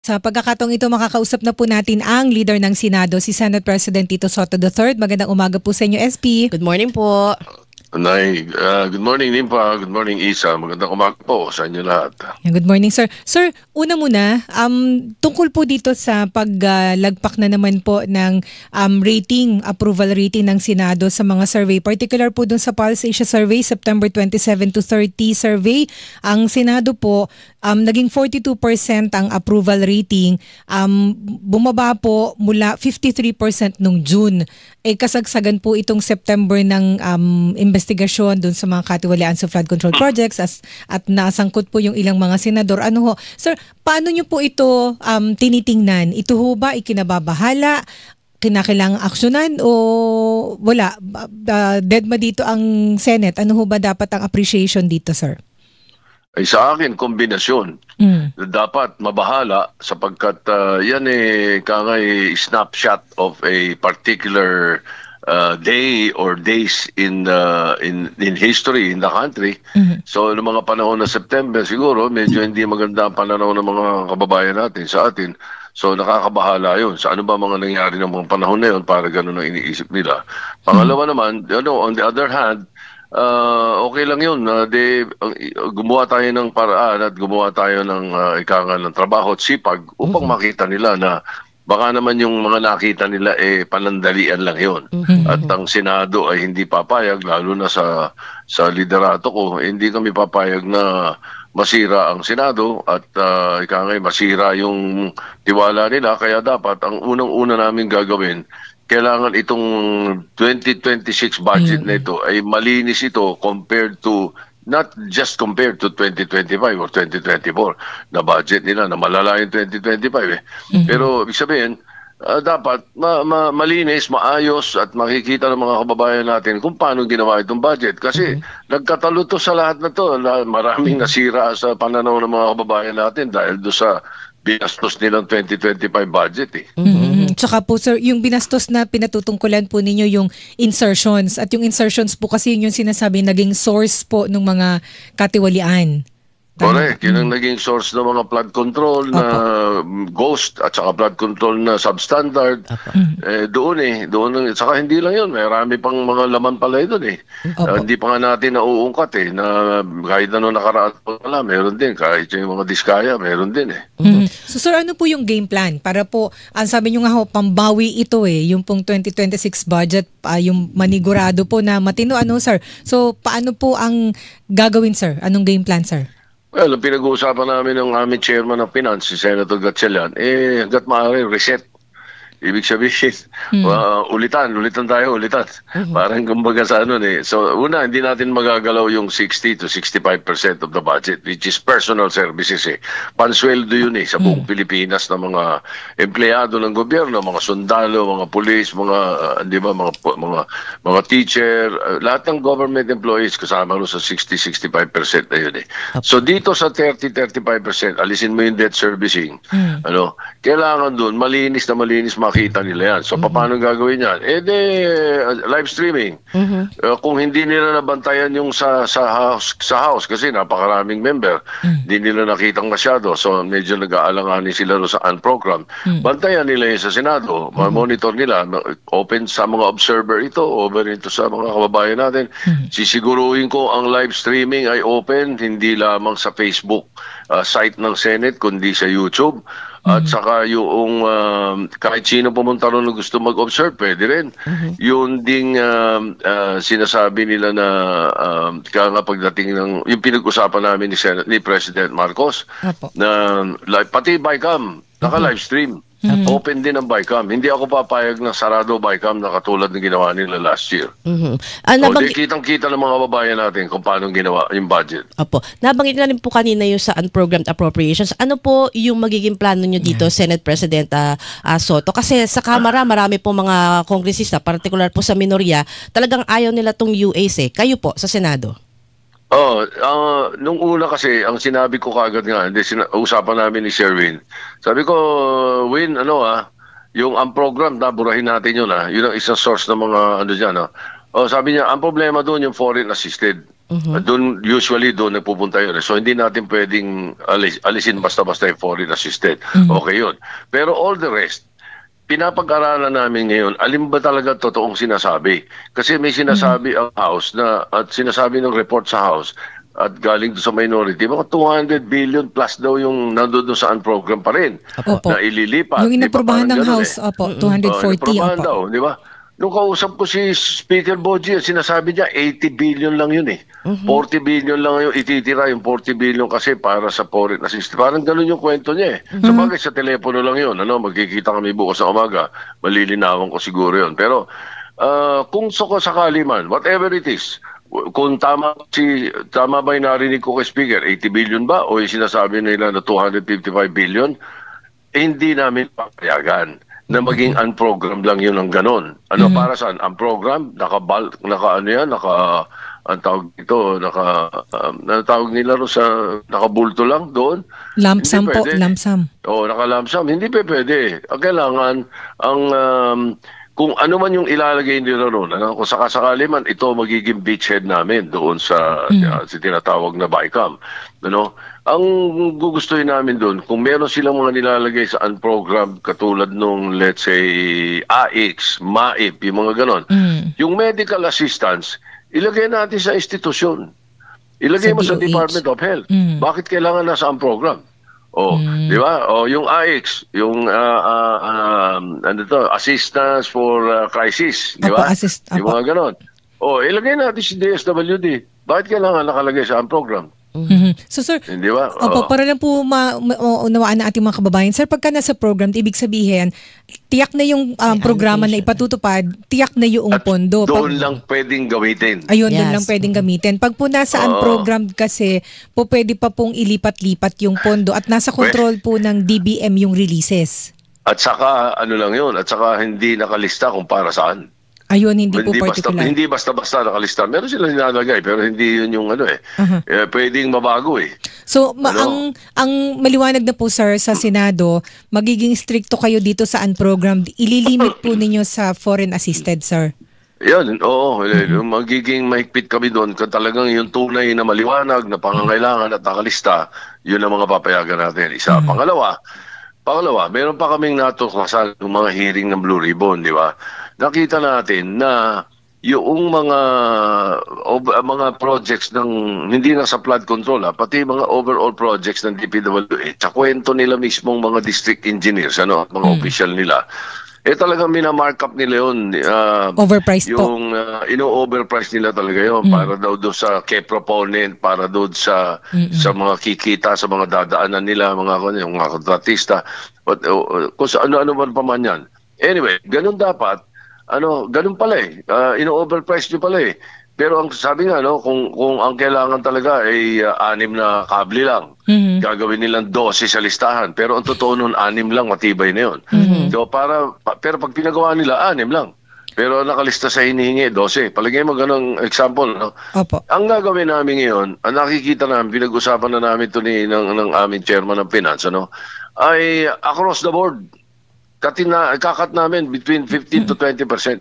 Sa pagkakataong ito, makakausap na po natin ang leader ng Senado, si Senate President Tito Soto III. Magandang umaga po sa inyo, SP. Good morning po. Nay, good morning Nimpa, good morning Isa, magandang umaga po sa inyo lahat. Good morning, sir. Sir, una muna, tungkol po dito sa paglagpak na naman po ng approval rating ng Senado sa mga survey, particular po dun sa Pulse Asia Survey, September 27 to 30 survey, ang Senado po, naging 42% ang approval rating, bumaba po mula 53% nung June. Kasagsagan po itong September ng investigasyon dun sa mga katiwalian sa flood control projects at nasangkot po yung ilang mga senador. Ano ho? Sir, paano nyo po ito tinitingnan? Ito ho ba ikinababahala? Kinakailangang aksyonan o wala? Deadma dito ang Senate. Ano ho ba dapat ang appreciation dito, sir? Ay sa akin, kombinasyon. Dapat mabahala sapagkat yan snapshot of a particular day or days in history in the country. So noong mga panahon na September siguro medyo hindi maganda ang pananaw ng mga kababayan natin sa atin. So nakakabahala yun. Sa ano ba mga nangyari ng mga panahon na yun para ganun ang iniisip nila. Pangalawa naman, on the other hand, okay lang yun. Gumawa tayo ng paraan at gumawa tayo ng ng trabaho at sipag upang makita nila na baka naman yung mga nakita nila panandalian lang yun. At ang Senado ay hindi papayag, lalo na sa liderato ko, hindi kami papayag na masira ang Senado at masira yung tiwala nila. Kaya dapat ang unang-una namin gagawin, kailangan itong 2026 budget na ito ay malinis ito compared to, not just compared to 2025 or 2024 na budget nila na malala yung 2025 Pero ibig sabihin, dapat malinis, maayos at makikita ng mga kababayan natin kung paano ginawa itong budget. Kasi nagkatalo to sa lahat na to. Maraming nasira sa pananaw ng mga kababayan natin dahil do sa binastos nilang 2025 budget Tsaka po sir, yung binastos na pinatutungkulan po ninyo yung insertions. At yung insertions po kasi yun yung sinasabi naging source po ng mga katiwalian. Correct. Yun ang naging source ng mga flood control na ghost at saka flood control na substandard. Doon saka hindi lang yun. Marami pang mga laman pala doon hindi pa nga natin nauungkat na kahit ano nakaraan pala, meron din. Kahit yung mga diskaya, meron din So sir, ano po yung game plan? Para po, ang sabi nyo nga ho, pambawi ito yung pong 2026 budget, yung manigurado po na matino. Ano sir? So paano po ang gagawin sir? Anong game plan sir? Well, ang pinag-uusapan namin ng aming chairman ng finance, si Senator Gatchalian, hanggat maaari, reset. Ibig sabihin, ulitan tayo. Parang kumbaga sa So, una, hindi natin magagalaw yung 60 to 65% of the budget, which is personal services Pansweldo yun sa buong Pilipinas ng mga empleyado ng gobyerno, mga sundalo, mga pulis, mga teacher, lahat ng government employees kasama sa 60-65% na yun So, dito sa 30-35%, alisin mo yung debt servicing. Kailangan dun, malinis makita nila yan. So, paano gagawin yan? Live streaming. Kung hindi nila nabantayan yung sa house kasi napakaraming member, hindi nila nakitang masyado. So, medyo nag-aalanganin sila sa unprogram. Bantayan nila yung sa Senado. Monitor nila. Open sa mga observer ito. Over ito sa mga kababayan natin. Sisiguruhin ko ang live streaming ay open, hindi lamang sa Facebook site ng Senate, kundi sa YouTube. At saka yung kahit sino pumunta ron na gusto mag-observe, pwede rin. Yun ding sinasabi nila na kaya pagdating ng yung pinag-usapan namin ni President Marcos na pati BICAM naka-live stream. Open din ang BICAM. Hindi ako papayag na sarado BICAM na katulad ng ginawa nila last year. Kitang-kita ng mga babayan natin kung paano ginawa yung budget. Opo. Nabanggit na rin po kanina yung sa unprogrammed appropriations. Ano po yung magiging plano nyo dito, Senate President Soto? Kasi sa Kamara, marami po mga kongresista, particular po sa minorya, talagang ayaw nila tong UAs Kayo po sa Senado? Nung una kasi, ang sinabi ko kagad nga, usapan namin ni Sir Win. Sabi ko, Win, yung unprogrammed, burahin natin yun Yun ang isang source ng mga dyan. Sabi niya, ang problema doon yung foreign assisted. Usually doon nagpupunta yun. So hindi natin pwedeng alisin basta-basta yung foreign assisted. Okay yun. Pero all the rest, pinapag-aralan namin ngayon, alin ba talaga totoong sinasabi? Kasi may sinasabi ang House at sinasabi ng report sa House at galing doon sa minority, mga 200 billion plus daw yung nandun sa program pa rin na ililipat. Yung inaprubahan ng House, 240. Inaprubahan daw, di ba? Nung kausap ko si Speaker Boji, sinasabi niya 80 billion lang yun eh. 40 billion lang yung ititira, yung 40 billion kasi para sa foreign assistance. Parang ganun yung kwento niya eh. Sabagay sa telepono lang yun. Magkikita kami bukas na umaga. Malilinawan ko siguro yun. Pero kung sakali man, whatever it is, kung tama ba yung narinig ko kay Speaker, 80 billion ba? O yung sinasabi nila na 255 billion, hindi namin papayagan na maging unprogrammed lang yun ng ganon. Para saan? Unprogrammed? Tawag nila ro sa nakabulto lang doon? Lump sum po, lump sum. Oo, naka-lump sum. Hindi pwede. Kailangan, kung ano man yung ilalagay nila ron, kung sakasakali man, ito magiging beachhead namin doon sa tinatawag na BICAM. Ang gugustuhin namin doon, kung meron silang mga nilalagay sa unprogrammed katulad nung, let's say, AIX, MAIP, yung mga ganon, yung medical assistance, ilagay natin sa institusyon. Ilagay mo sa Department of Health. Bakit kailangan nasa unprogrammed? Di ba? Yung AIX, yung assistance for crisis, di ba? Yung mga ganon. Ilagay natin si DSWD. Bakit kailangan nakalagay sa unprogrammed? So sir, hindi ba? Para lang po maunawaan na ating mga kababayan, sir, pagka nasa program, ibig sabihin, tiyak na yung programa na ipatutupad, tiyak na yung pondo. Doon lang pwedeng gamitin. Ayun, doon lang pwedeng gamitin. Pag po nasaan program kasi, po pwede pa pong ilipat-lipat yung pondo at nasa control po ng DBM yung releases. At saka, at saka hindi nakalista kung para saan. Ayun, hindi po particular. Hindi basta-basta nakalista. Meron sila nilalagay, pero hindi yun yung pwedeng mabago eh. So, ang maliwanag na po, sir, sa Senado, magiging stricto kayo dito sa unprogrammed. Ililimit po ninyo sa foreign assisted, sir. Yan, magiging mahigpit kami doon. Talagang yung tunay na maliwanag na pangangailangan at nakalista, yun ang mga papayagan natin. Isa. Pangalawa, meron pa kaming natuklasan ng mga hearing ng Blue Ribbon, di ba? Nakita natin na yung mga projects ng hindi na sa flood control, pati mga overall projects ng DPWH, sa kwento nila mismong mga district engineers, mga official nila, talagang minamarkup nila yun. Overpriced po. Yung ino-overprice nila talaga yun para daw doon sa key proponent, para doon sa mga kikita, sa mga dadaanan nila, yung mga kontratista. Kung sa ano-ano man pa man yan. Anyway, ganun dapat. Ganun pala eh. Ino-overprice nyo pala eh. Pero ang sabi nga, kung ang kailangan talaga ay 6 na kable lang, gagawin nilang 12 sa listahan. Pero ang totoo nun, 6 lang, matibay na yun. So pero pag pinagawa nila, 6 lang. Pero nakalista sa hinihingi, 12. Palagay mo ganung example. Opo. Ang gagawin namin ngayon, ang nakikita namin, pinag-usapan na namin ito ng aming chairman ng finance, ay across the board. Ikakat namin between 15 to 20%.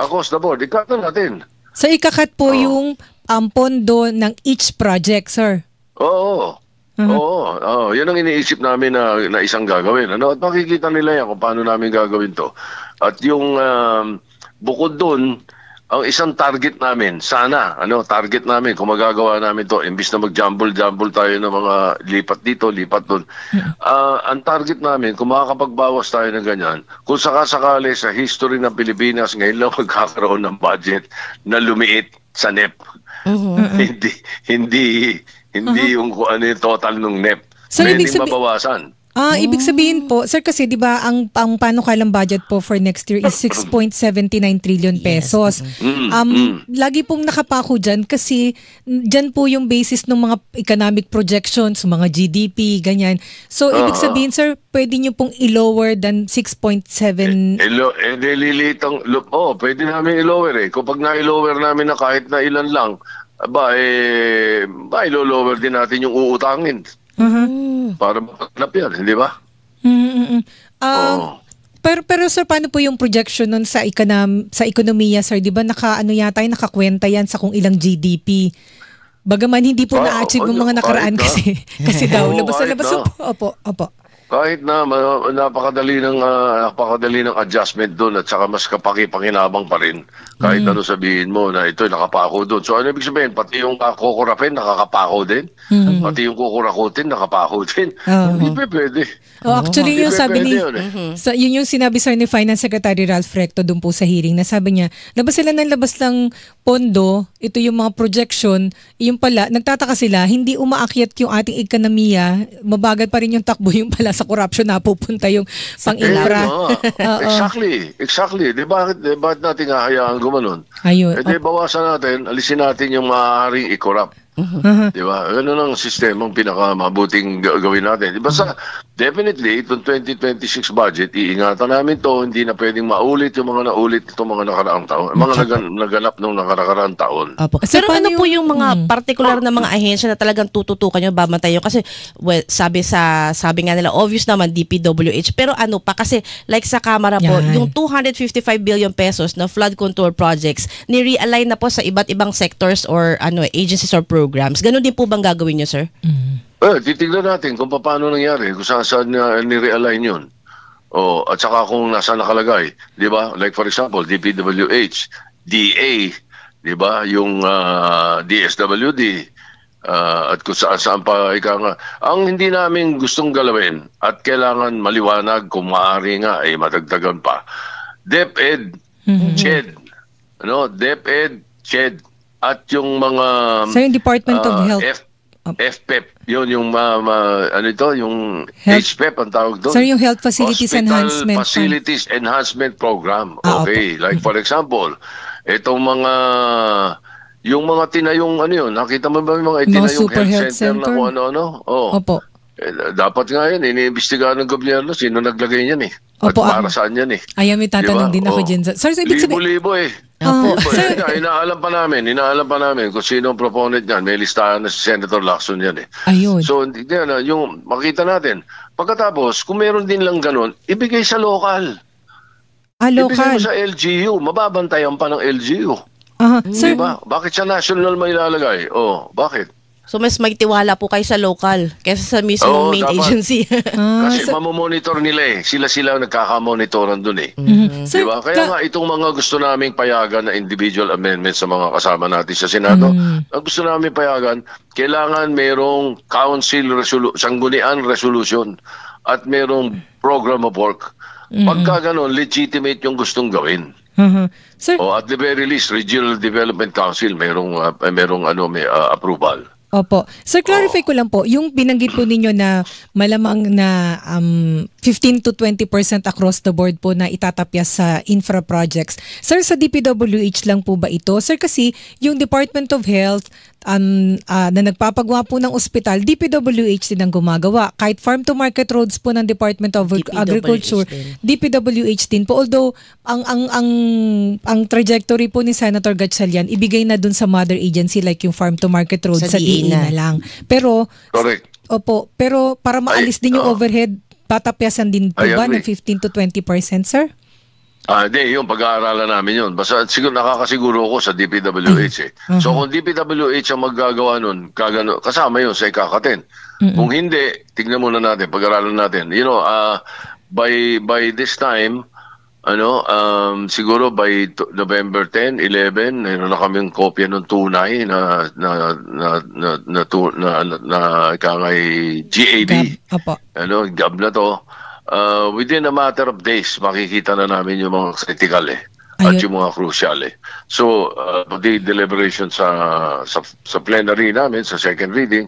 Across the board, ikakat natin. So ikakat po yung pondo ng each project, sir? Oo. Yan ang iniisip namin na isang gagawin. At makikita nila yan kung paano namin gagawin to. At yung bukod doon, ang isang target namin, target namin, kung magagawa namin to, imbis na mag-jumble tayo ng mga lipat dito, lipat doon. Ang target namin, kung makakapagbawas tayo ng ganyan, kung sakasakali sa history ng Pilipinas, ngayon lang magkakaroon ng budget na lumiit sa NEP. Hindi yung kung ano yung total ng NEP. So, pwedeng mabawasan. Ibig sabihin po, sir, kasi di ba ang panukalang budget po for next year is 6.79 trillion pesos. Lagi pong nakapako dyan kasi dyan po yung basis ng mga economic projections, mga GDP, ganyan. So, ibig sabihin, sir, pwede nyo pong i-lower than 6.7? Pwede namin i-lower eh. Kapag na-i-lower namin na kahit na ilan lang, ilo-lower din natin yung uutangin. Para mapaglap yan, hindi ba? Pero sir, paano po yung projection nun sa ekonomiya, sir? Di ba nakakwenta yan sa kung ilang GDP? Bagaman hindi po na-achieve yung mga nakaraan kasi daw labas na labas. Opo. Kahit na napakadali ng adjustment doon at saka mas kapaki-pakinabang pa rin. Kahit ano sabihin mo na ito nakapako doon. So ano ibig sabihin? Pati yung kukurapin nakakapako din. Pati yung kukurakutin nakapako din. Hindi pa pwede. Actually, yung sabi yun yung sinabi sir ni Finance Secretary Ralph Recto doon po sa hearing na sabi niya, labas sila ng labas ng pondo, ito yung mga projection, yung pala, nagtataka sila, hindi umaakyat yung ating ekonomiya, mabagal pa rin yung takbo yung pala sa corruption na pupunta yung pang-infra. Exactly. Di bakit natin hahayaan gumanon? Ayun. Bawasan natin, alisin natin yung maaaring i-corrupt. Di ba? Ganun ang sistema ang pinakamabuting gawin natin. Basta, definitely, itong 2026 budget, iingatan namin to, hindi na pwedeng maulit yung mga naulit itong mga nakaraang taon. Mga naganap nung nakaraang taon. Pero ano po yung mga particular na mga ahensya na talagang tututukan nyo, babantayan? Kasi, sabi nga nila, obvious naman, DPWH. Pero ano pa? Kasi, like sa Kamara po, yung 255 billion pesos na flood control projects, ni-realign na po sa iba't ibang sectors or agencies or programs. Ganon din po bang gagawin nyo, sir? Titignan natin kung paano nangyari, kung saan ni-realign yun. At saka kung nasaan nakalagay. Di ba? Like for example, DPWH, DA, di ba? Yung DSWD, at kung saan pa nga. Ang hindi namin gustong galawin at kailangan maliwanag kung maaari nga ay madagdagan pa. DepEd, CHED. DepEd, CHED. At yung mga yung Department of Health, FPEP, yun yung yung HPEP ang tawag doon. Sir, yung Health Facilities Enhancement Facilities Enhancement Program. Okay, like for example, itong yung mga tinayong nakita mo ba yung mga itinayong health center na kung ano-ano? Opo. Dapat nga yun, iniimbestigahan ng gobyerno sino naglagay niyan at para saan yan Ayan, may tatanong din ako dyan. Sir, libo-libo Inaalam pa namin kung sino ang proponent niyan. May listahan na si Senator Lacson yan Ayun. So, yung makita natin. Pagkatapos, kung meron din lang ganun, ibigay sa local. Local. Ibigay mo sa LGU. Mababantayan pa ng LGU. Sir, diba? Bakit sa national may ilalagay? Bakit? So mas magtiwala po kayo sa local kaysa sa mismong main agency. Kasi mamomonitor nila Sila nagkakamonitoran dun Diba? Kaya nga itong mga gusto naming payagan na individual amendments sa mga kasama natin sa Senado, ang gusto namin payagan, kailangan merong sanggunian resolution at merong program of work. Pagka ganon, legitimate yung gustong gawin. Sir, at the very least, Regional Development Council merong approval. Opo. Sir, clarify ko lang po, yung binanggit po ninyo na malamang na 15 to 20% across the board po na itatapyas sa infra projects. Sir, sa DPWH lang po ba ito? Sir, kasi yung Department of Health na nagpapagawa po ng ospital, DPWH din ang gumagawa. Kahit farm to market roads po ng Department of Agriculture, DPWH din po. Although ang trajectory po ni Senator Gatchalian, ibigay na dun sa mother agency like yung farm to market roads sa DA na lang. Pero correct. Opo, pero para maalis din yung overhead, tatapyasan din po ba ng 15 to 20%, sir? Hindi, yung pag-aaralan namin yun. Basta nakakasiguro ko sa DPWH So kung DPWH ang maggagawa nun, kasama yun sa ikakaten. Kung hindi, tignan muna natin, pag-aaralan natin. By this time, siguro by November 10, 11, meron na kaming kopya ng tunay na kangay GAB. Opo. GAB na to. Within a matter of days, makikita na namin yung mga critical at yung mga crucial So, the deliberation sa plenary namin, sa second reading,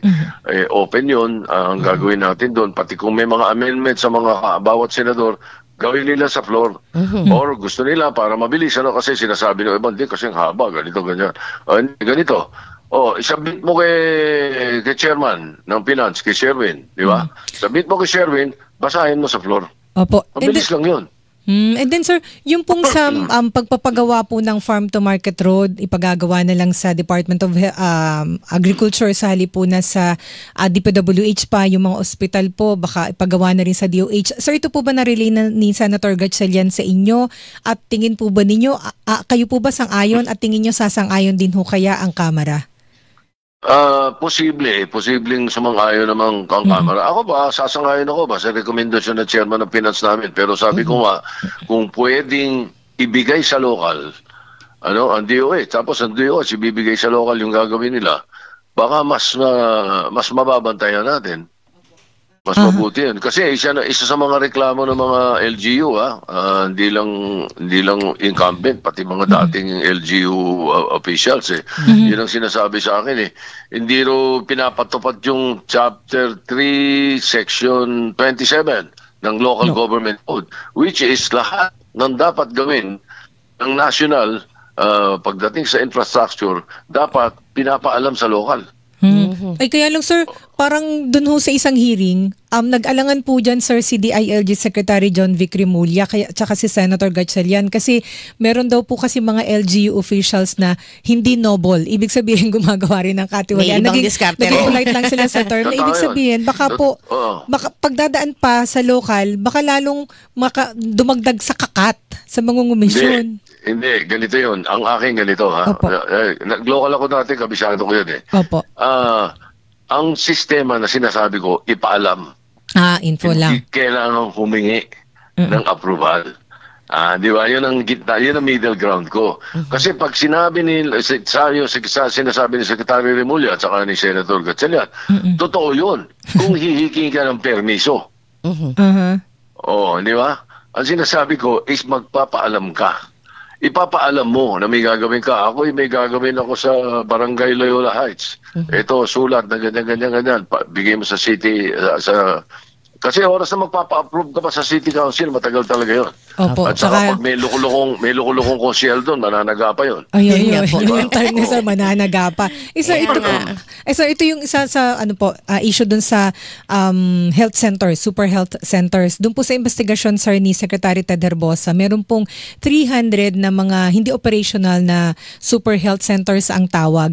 open yun. Ang gagawin natin doon, pati kung may mga amendments sa mga bawat senador, gawin nila sa floor. Or gusto nila para mabilis. Kasi sinasabi ng iba, hindi kasi haba, ganito, ganyan. Ganito. Isabit mo kay chairman ng finance, kay Sherwin, di ba? Submit mo kay Sherwin, basahin mo sa floor. Opo. Mabilis lang yun. And then sir, yung pong sa pagpapagawa po ng farm to market road, ipagagawa na lang sa Department of Agriculture sa halip po na sa DPWH pa, yung mga ospital po, baka ipagawa na rin sa DOH. Sir, ito po ba na-relay na ni Senator Gatchalian sa inyo? At tingin po ba ninyo, kayo po ba sang-ayon at tingin nyo sasang-ayon din ho kaya ang Kamara? Posibleng sumang-ayon namang ang Kamara. Ako ba, sasangayon ako ba sa rekomendasyon ng chairman ng finance namin. Pero sabi ko nga, kung pwedeng ibigay sa local, ang DOH, tapos ang DOH ibibigay sa local yung gagawin nila, baka mas mababantayan natin. Mas mabuti yun. Kasi isa sa mga reklamo ng mga LGU, hindi lang incumbent, pati mga dating LGU officials. Yun ang sinasabi sa akin. Hindi ro pinapatupad yung Chapter 3, Section 27 ng Local Government Code, which is lahat ng dapat gawin ng national pagdating sa infrastructure, dapat pinapaalam sa local. Ay kaya lang sir, parang dun ho sa isang hearing, nag-alangan po dyan sir si DILG Secretary John Vic Remulla tsaka si Senator Gatchalian kasi meron daw po kasi mga LGU officials na hindi noble. Ibig sabihin gumagawa rin ng katiwalian. Naging polite lang sila sa term. Na ibig sabihin baka po pagdadaan pa sa local, baka lalong dumagdag sa kakat sa mangungumisyon. Hindi, ganito yun. Ang aking ganito, ha? Nag-local ako dati, kabisado ko yun Opo. Ang sistema na sinasabi ko, ipaalam. Info lang. Hindi kailangan humingi ng approval. Di ba? Yun ang gitna, yun ang middle ground ko. Kasi pag sinabi sinasabi ni Secretary Remulla at saka ni Senator Gatchalian, totoo yun. Kung hihiking ka ng permiso. Di ba? Ang sinasabi ko is magpapaalam ka. Ipapaalam mo na may gagawin ka. Ako may gagawin ako sa Barangay Loyola Heights. Ito, sulat na ganyan. Bigay mo sa city, kasi oras na magpapa-approve ka pa sa City Council, matagal talaga yun. Opo. At saka pag may lukulukong konsyel doon, mananaga pa yun. Ayun. Yung term niya sa mananaga pa. Ito yung isa sa issue doon sa health centers, super health centers. Doon po sa investigasyon sir ni Secretary Ted Herbosa, meron pong 300 na mga hindi operational na super health centers ang tawag.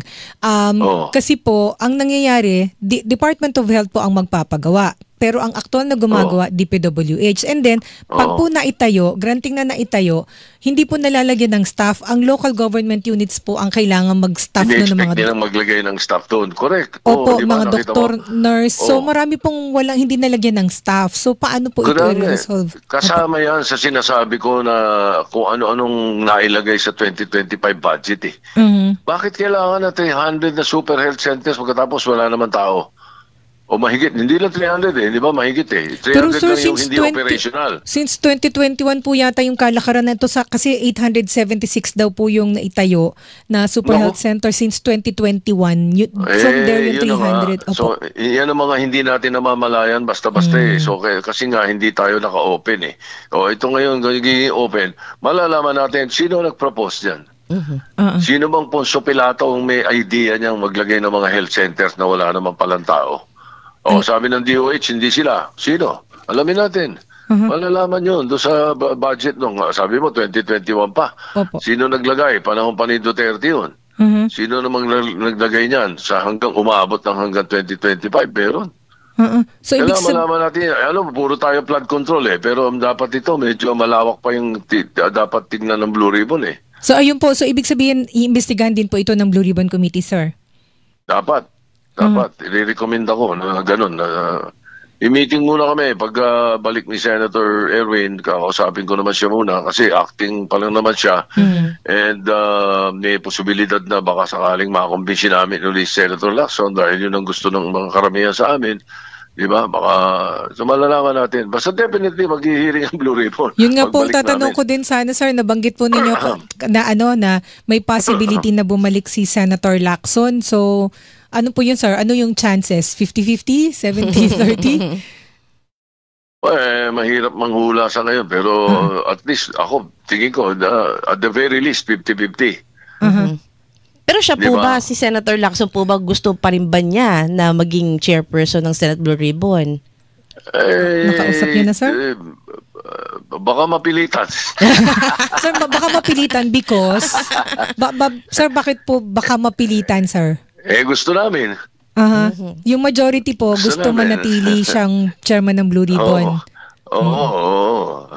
Kasi po, ang nangyayari, Department of Health po ang magpapagawa. Pero ang aktual na gumagawa, DPWH. And then, pag po naitayo, granting na naitayo, hindi po nalalagyan ng staff. Ang local government units po ang kailangan mag-staff doon ng mga nilang maglagay ng staff doon. Correct. Opo, mga doktor, nurse. So, marami pong hindi nalagyan ng staff. So, paano po ito i-resolve? Kasama yan sa sinasabi ko na kung ano-anong nailagay sa 2025 budget Bakit kailangan na 300 na super health centers pagkatapos wala naman tao? O mahigit, hindi lang 300 di ba? Mahigit 300 pero sir, lang yung hindi operational. Since 2021 po yata yung kalakaran na ito kasi 876 daw po yung naitayo na super health center since 2021. From there yung 300. So, yan ang mga hindi natin namamalayan basta-basta So, kasi nga hindi tayo naka-open ito ngayon, gagiging open. Malalaman natin, sino nag-propose dyan? Sino bang Ponso Pilato ang may idea niyang maglagay ng mga health centers na wala naman palang tao? Sabi ng DOH, hindi sila. Sino? Alamin natin. Malalaman yun doon sa budget nung, sabi mo, 2021 pa. Sino naglagay? Panahon pa ni Duterte yun. Sino namang naglagay niyan? Hanggang umabot ng hanggang 2025, meron. So, malaman natin, puro tayo flood control pero dapat ito, medyo malawak pa yung dapat tingnan ng Blue Ribbon So, ayun po. So, ibig sabihin, iimbestigahan din po ito ng Blue Ribbon Committee, sir? Dapat, i-recommend ako na gano'n. I-meeting muna kami. Pag balik ni Senator Erwin, kakausapin ko naman siya muna kasi acting pa lang naman siya. And may posibilidad na baka sakaling makakumbinsi namin ulit Senator Lacson dahil yun ang gusto ng mga karamihan sa amin. Di ba? Baka malalaman natin. Basta definitely mag-hearing ang Blue Ribbon. Yun nga po, tatanong ko din sana, sir, nabanggit po ninyo na may possibility na bumalik si Senator Lacson. So, ano po yun, sir? Ano yung chances? 50-50? 70-30? Mahirap manghula sa ngayon. Pero at least ako, tingin ko, at the very least, 50-50. Pero siya po ba, si Senator Lacson po ba, gusto pa rin ba niya na maging chairperson ng Senate Blue Ribbon? Nakausap niyo na, sir? baka mapilitan. Sir, baka mapilitan because... sir, bakit po baka mapilitan, sir? Gusto namin. Aha. Yung majority po, gusto namin. manatili siyang chairman ng Blue Ribbon. Oo.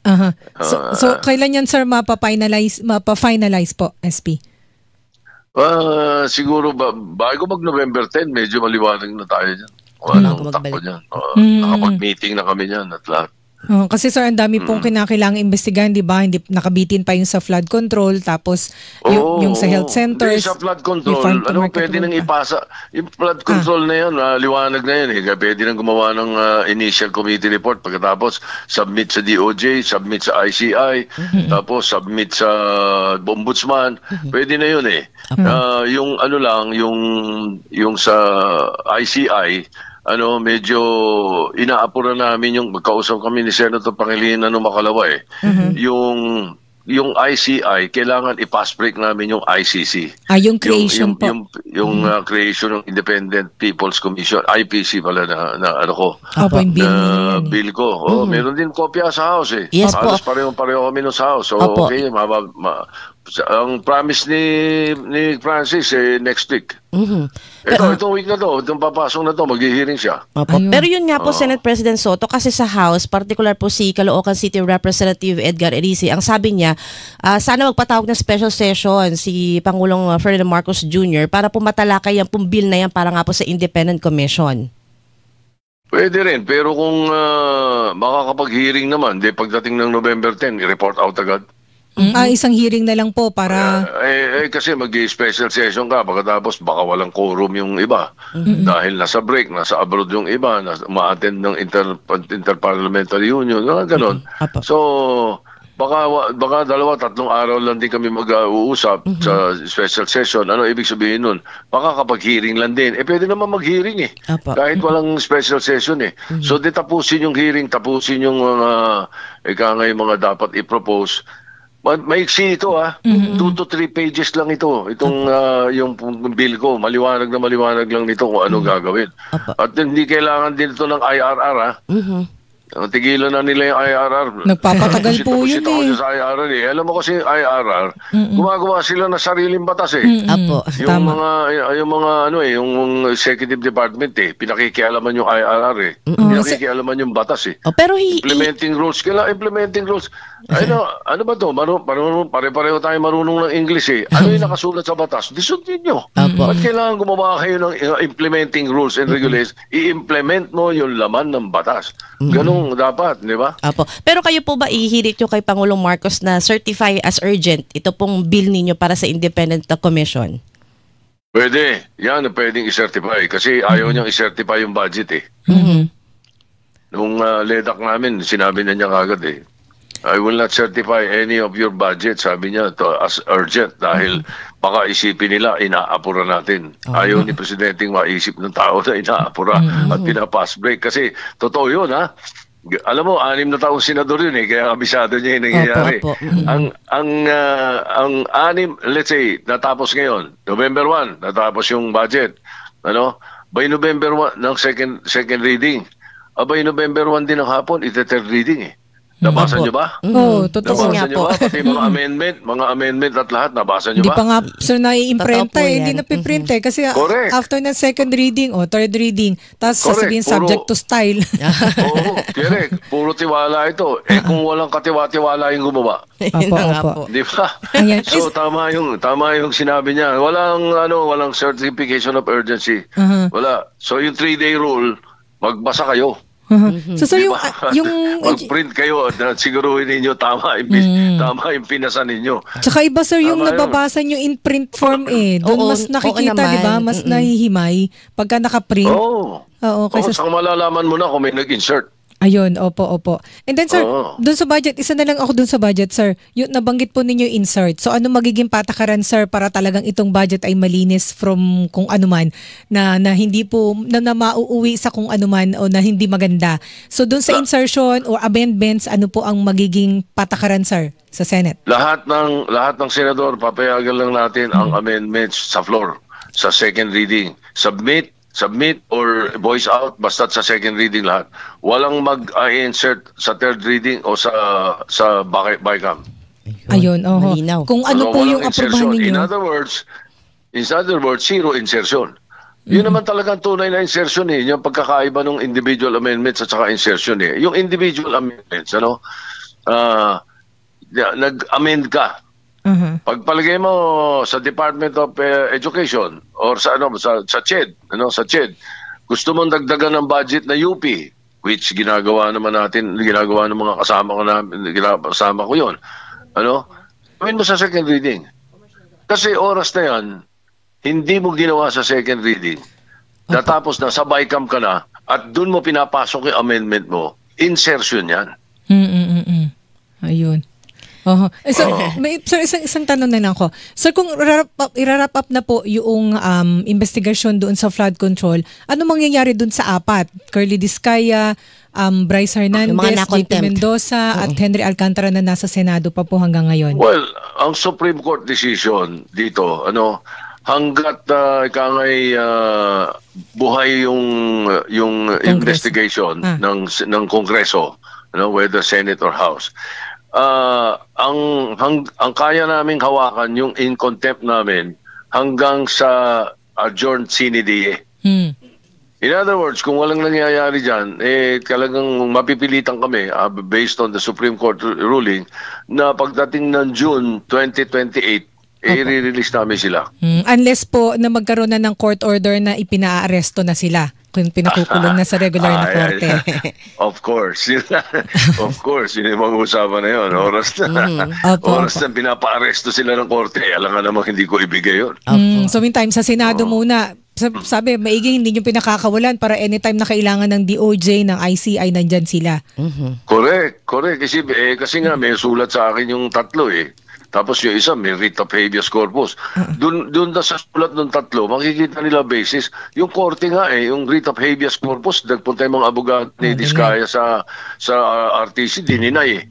Aha. So kailan yan, sir, mapa-finalize po, SP? Siguro bago mag-November 10, medyo maliwanag na tayo dyan. Anong takbo niyan. Nakapag-meeting na kami niyan at lahat. Kasi sir, ang dami pong kinakailangang imbestigahan, di ba? Hindi nakabitin pa yung sa flood control, tapos yung sa health centers. Hindi, sa flood control, pwede nang ipasa. Yung flood control na yan, liwanag na yan. Pwede nang gumawa ng initial committee report. Pagkatapos, submit sa DOJ, submit sa ICI, tapos submit sa Ombudsman. Pwede na yun yung ano lang, yung sa ICI, medyo inaapura namin yung magkausap kami ni Senator Pangilinan ng Makalawa yung ICI, kailangan i-pass break namin yung ICC. Yung creation po. Yung creation ng Independent People's Commission, IPC pala na ano ko. Yung bill ko. Meron din kopya sa House Yes po. Halos pareho kami sa House. So, okay, ang promise ni Francis next week. Itong week na to, itong papasok na to, mag-hearing siya. Pero yun nga po, Senate President Soto, kasi sa House, particular po si Caloocan City Representative Edgar Erice, ang sabi niya, sana magpatawag ng special session si Pangulong Ferdinand Marcos Jr. para po matalakay yung pong bill na yan para nga po sa Independent Commission. Pwede rin, pero kung makakapag-hearing naman, pagdating ng November 10, i-report out agad. Isang hearing na lang po para... kasi mag-special session ka, pagkatapos baka walang quorum yung iba. Dahil nasa break, nasa abroad yung iba, ma-attend ng Interparliamentary Union, ganon. So, baka 2-3 araw lang din kami mag-uusap sa special session. Ano ibig sabihin nun? Baka kapag hearing lang din. Pwede naman mag-hearing kahit walang special session So, tapusin yung hearing, tapusin yung mga dapat i-propose. Maiksi ito 2 to 3 pages lang ito. Itong yung bill ko, maliwanag lang nito kung ano gagawin. At hindi kailangan din ito ng IRR Tigilan na nila yung IRR. Nagpapatagal po yun sa IRR Alam mo kasi IRR, gumagawa sila ng sariling batas Yung mga yung executive department pinakikialaman yung IRR pinakikialaman yung batas pero implementing rules. Ano ba to? Pare-pareho tayo marunong ng English Ano yung nakasulat sa batas? Disundin nyo. Ba't kailangan gumawa kayo ng implementing rules and regulations? I-implement mo yung laman ng batas. Ganun dapat, di ba? Pero kayo po ba ihirit nyo kay Pangulong Marcos na certify as urgent ito pong bill ninyo para sa Independent Commission? Pwede. Yan, pwedeng i-certify. Kasi ayaw niyang i-certify yung budget Nung LEDAC namin, sinabi na niya kagad I will not certify any of your budget, sabi niya, as urgent dahil baka isipin nila, inaapura natin. Ayaw ni Presidente maisip ng tao na inaapura at pinapass break. Kasi totoo yun, Alam mo, 6 na taong senador yun kaya kabisado niya yung nangyayari. Ang 6, let's say, natapos ngayon, November 1, natapos yung budget. By November 1 ng second reading. By November 1 din ng hapon, ite-third reading Nabasa niyo ba? Totoo nga po. Pati mga amendment at lahat, nabasa niyo ba? Hindi pa nga, sir, nai-imprenta hindi napiprint kasi after ng second reading o third reading, tapos sasabihin subject to style. Correct. Puro tiwala ito. Kung walang katiwa-tiwala yung gumawa. Opo. Di ba? So, tama yung sinabi niya. Walang certification of urgency. Wala. So, yung 3-day rule, magbasa kayo. So sir, yung mag-print kayo at siguruhin ninyo tama yung pinasa ninyo. Tsaka iba sir yung nababasa nyo in print form Doon mas nakikita, di ba? Mas nahihimay pagka naka-print. Saka malalaman mo na kung may nag-insert. Ayun, opo. And then sir, dun sa budget, isa na lang ako dun sa budget sir. Yung nabanggit po ninyo insert. So ano magiging patakaran sir para talagang itong budget ay malinis from kung anuman na hindi po na mauuwi sa kung anuman o na hindi maganda. So dun sa insertion or amendments, ano po ang magiging patakaran sir sa Senate? Lahat ng senador papayagan lang natin ang amendments sa floor sa second reading. Submit submit or voice out, basta sa second reading lahat. Walang mag-insert sa third reading o sa BICAM. Ayun, oho. Malinaw. Kung ano po Walang yung aprubahan insertion. ninyo. In other words, zero insertion. Yun naman talagang tunay na insertion yung pagkakaiba ng individual amendments at saka insertion Yung individual amendments, nag-amend ka. Pagpalagay mo sa Department of Education or sa CHED, sa CHED, gusto mong dagdagan ng budget na UP, which ginagawa ng mga kasama ko 'yon. Gawin mo sa second reading. Kasi oras na 'yan, hindi mo ginawa sa second reading. Natapos na sa BICAM ka na at doon mo pinapasok yung amendment mo, insertion 'yan. Ayun. Sir, isang tanong na lang ako. Sir, kung i-wrap up na po yung investigation doon sa flood control, ano mangyayari doon sa apat? Curly Discaya, Bryce Hernandez, JP Mendoza, at Henry Alcantara na nasa Senado pa po hanggang ngayon? Well, ang Supreme Court decision dito, hanggat buhay yung investigation ng Kongreso, whether Senate or House. Ang kaya naming hawakan yung in contempt namin hanggang sa adjourned sine die. In other words, kung walang nangyayari dyan, talagang mapipilitan kami based on the Supreme Court ruling na pagdating ng June 2028, i-release namin sila. Unless po na magkaroon na ng court order na ipinaaresto na sila kung pinakukulong na sa regular na korte. Of course. Of course. Yun yung mag-uusapan na yun. Oras na pinapa-aresto sila ng korte. Alam nga namang hindi ko ibigay yun. So meantime, sa Senado muna, sabi, maiging hindi nyo pinakakawalan para anytime na kailangan ng DOJ, ng ICI, nandyan sila. Correct. Kasi nga may sulat sa akin yung tatlo Tapos yung isa, may writ of habeas corpus. Doon sa sulat ng tatlo, makikita nila basis. Yung korte nga yung writ of habeas corpus, nagpunta yung mga abogado ni Discaya sa RTC, dininay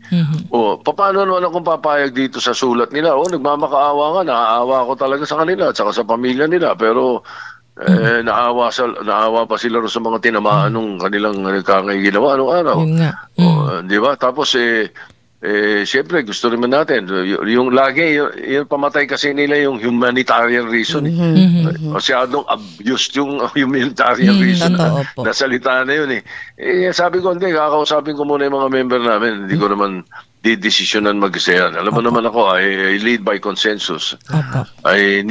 paano naman akong papayag dito sa sulat nila? Nagmamakaawa nga, naaawa ako talaga sa kanila at saka sa pamilya nila. Pero naawa pa sila sa mga tinamaan nung kanilang ginawa anong araw. Di ba? Tapos siyempre gusto rin natin yung lagi yung pamatay kasi nila yung humanitarian reason masyadong abused yung humanitarian reason na salita na yun sabi ko hindi kakausapin ko muna yung mga member namin hindi ko naman didesisyonan mag-isa yan. Alam mo naman ako, I lead by consensus. I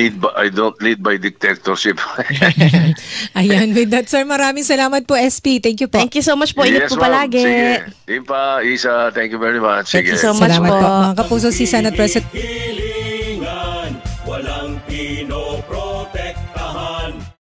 don't lead by dictatorship. Ayan, with that, sir, maraming salamat po, SP. Thank you po. Thank you so much po. Ingat po palagi. Sige. Isa, thank you very much. Sige. Thank you so much salamat po. Mga kapuso, si Senate President